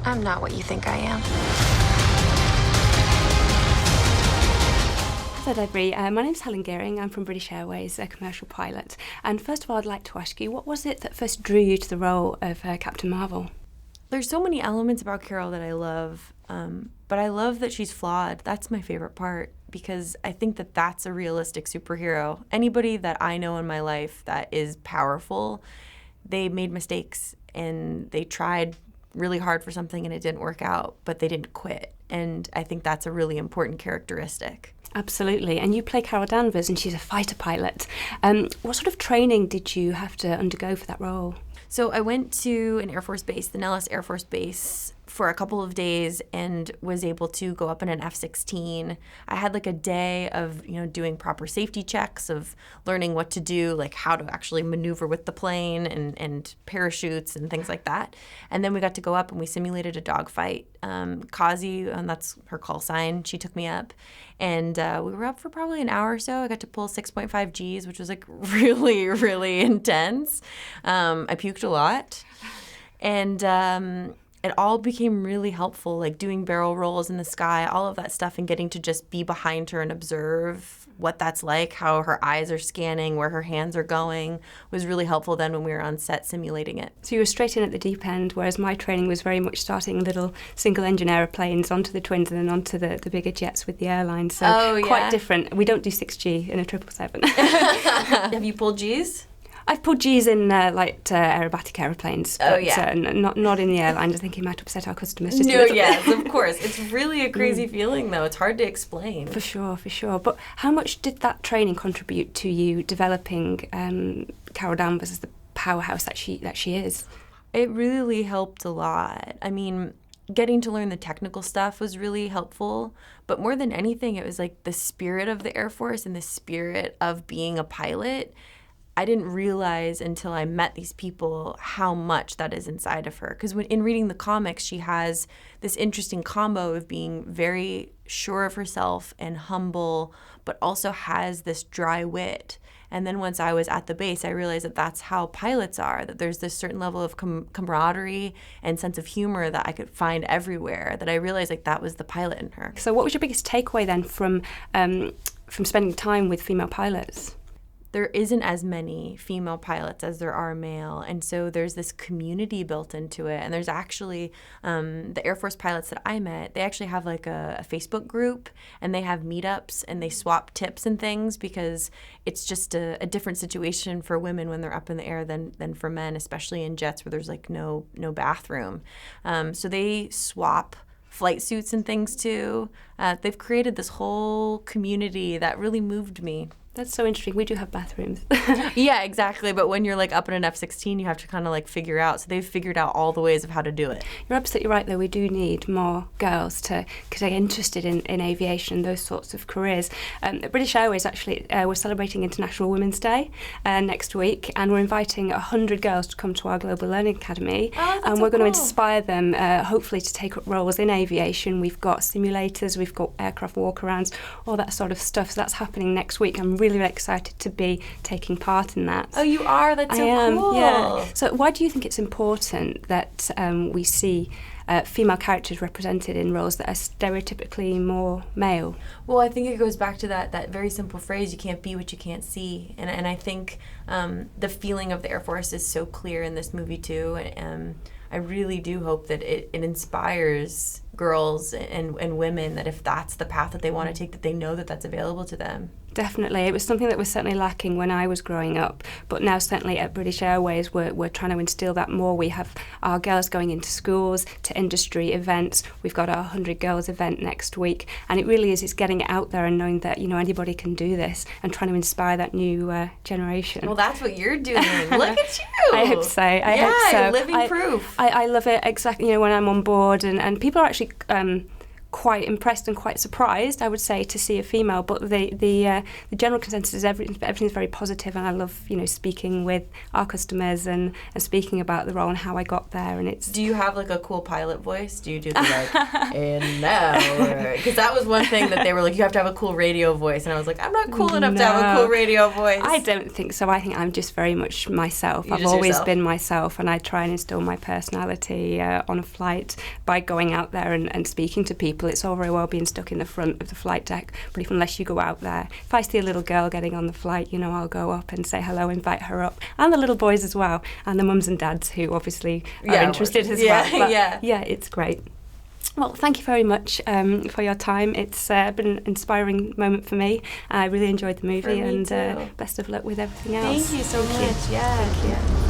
I'm not what you think I am. Hello, Brie. My name's Helen Geering. I'm from British Airways, a commercial pilot. And first of all, I'd like to ask you, what was it that first drew you to the role of Captain Marvel? There's so many elements about Carol that I love, but I love that she's flawed. That's my favorite part, because I think that that's a realistic superhero. Anybody that I know in my life that is powerful, they made mistakes and they tried really hard for something and it didn't work out, but they didn't quit. And I think that's a really important characteristic. Absolutely. And you play Carol Danvers, and she's a fighter pilot. What sort of training did you have to undergo for that role? So I went to an Air Force base, the Nellis Air Force Base, for a couple of days and was able to go up in an F-16. I had like a day of, doing proper safety checks, of learning what to do, like how to actually maneuver with the plane and parachutes and things like that. And then we got to go up and we simulated a dogfight. Kazi, and that's her call sign, she took me up. And we were up for probably an hour or so. I got to pull 6.5 Gs, which was like really, really intense. I puked a lot. And it all became really helpful, like doing barrel rolls in the sky, all of that stuff, and getting to just be behind her and observe what that's like, how her eyes are scanning, where her hands are going, was really helpful then when we were on set simulating it. So you were straight in at the deep end, whereas my training was very much starting little single-engine aeroplanes onto the twins and then onto the bigger jets with the airlines. So quite different. We don't do 6G in a 777. Have you pulled Gs? I've pulled Gs in light aerobatic aeroplanes, but not in the airlines. I think it might upset our customers just a little bit. Yes, of course. It's really a crazy feeling, though. It's hard to explain. For sure. But how much did that training contribute to you developing Carol Danvers as the powerhouse that she is? It really helped a lot. I mean, getting to learn the technical stuff was really helpful, but more than anything, it was like the spirit of the Air Force and the spirit of being a pilot. I didn't realize until I met these people how much that is inside of her. Because in reading the comics, she has this interesting combo of being very sure of herself and humble, but also has this dry wit. And then once I was at the base, I realized that that's how pilots are, that there's this certain level of camaraderie and sense of humor that I could find everywhere, that I realized like that was the pilot in her. So what was your biggest takeaway then from spending time with female pilots? There isn't as many female pilots as there are male, and so there's this community built into it. And there's actually the Air Force pilots that I met, they actually have like a Facebook group, and they have meetups, and they swap tips and things, because it's just a different situation for women when they're up in the air than for men, especially in jets where there's like no bathroom. So they swap flight suits and things too. They've created this whole community that really moved me. That's so interesting. We do have bathrooms. Yeah, exactly. But when you're like up in an F-16, you have to kind of like figure out. So they've figured out all the ways of how to do it. You're absolutely right, though. We do need more girls to get interested in aviation and those sorts of careers. British Airways actually, we're celebrating International Women's Day next week, and we're inviting 100 girls to come to our Global Learning Academy. And we're going to inspire them, hopefully, to take up roles in aviation. We've got simulators, we've got aircraft walkarounds, all that sort of stuff. So that's happening next week. I'm really excited to be taking part in that. Oh, you are? That's so cool. Yeah. So why do you think it's important that we see female characters represented in roles that are stereotypically more male? Well, I think it goes back to that very simple phrase, you can't be what you can't see. And I think the feeling of the Air Force is so clear in this movie too. And I really do hope that it inspires girls and women, that if that's the path that they want to take, that they know that that's available to them. Definitely. It was something that was certainly lacking when I was growing up, but now certainly at British Airways we're trying to instill that more. We have our girls going into schools, to industry events. We've got our 100 Girls event next week, and it really is, it's getting it out there and knowing that, anybody can do this, and trying to inspire that new generation. Well, that's what you're doing. Look at you. I hope so. I hope so. You're living proof. I love it, exactly. When I'm on board, and people are actually quite impressed and quite surprised, I would say, to see a female. But the general consensus is everything's very positive, and I love, you know, speaking with our customers and speaking about the role and how I got there. And it's. Do you have like a cool pilot voice? Do you do the like and now? Because that was one thing that they were like, you have to have a cool radio voice, and I was like, I'm not cool enough to have a cool radio voice. I don't think so. I think I'm just very much myself. You're I've just always yourself. been myself, and I try and instill my personality on a flight by going out there and speaking to people. It's all very well being stuck in the front of the flight deck, but unless you go out there, if I see a little girl getting on the flight, you know, I'll go up and say hello, invite her up, and the little boys as well, and the mums and dads who obviously are interested as well. But yeah, it's great. Well, thank you very much for your time. It's been an inspiring moment for me. I really enjoyed the movie, and best of luck with everything else. Thank you so much. Yeah. Thank you.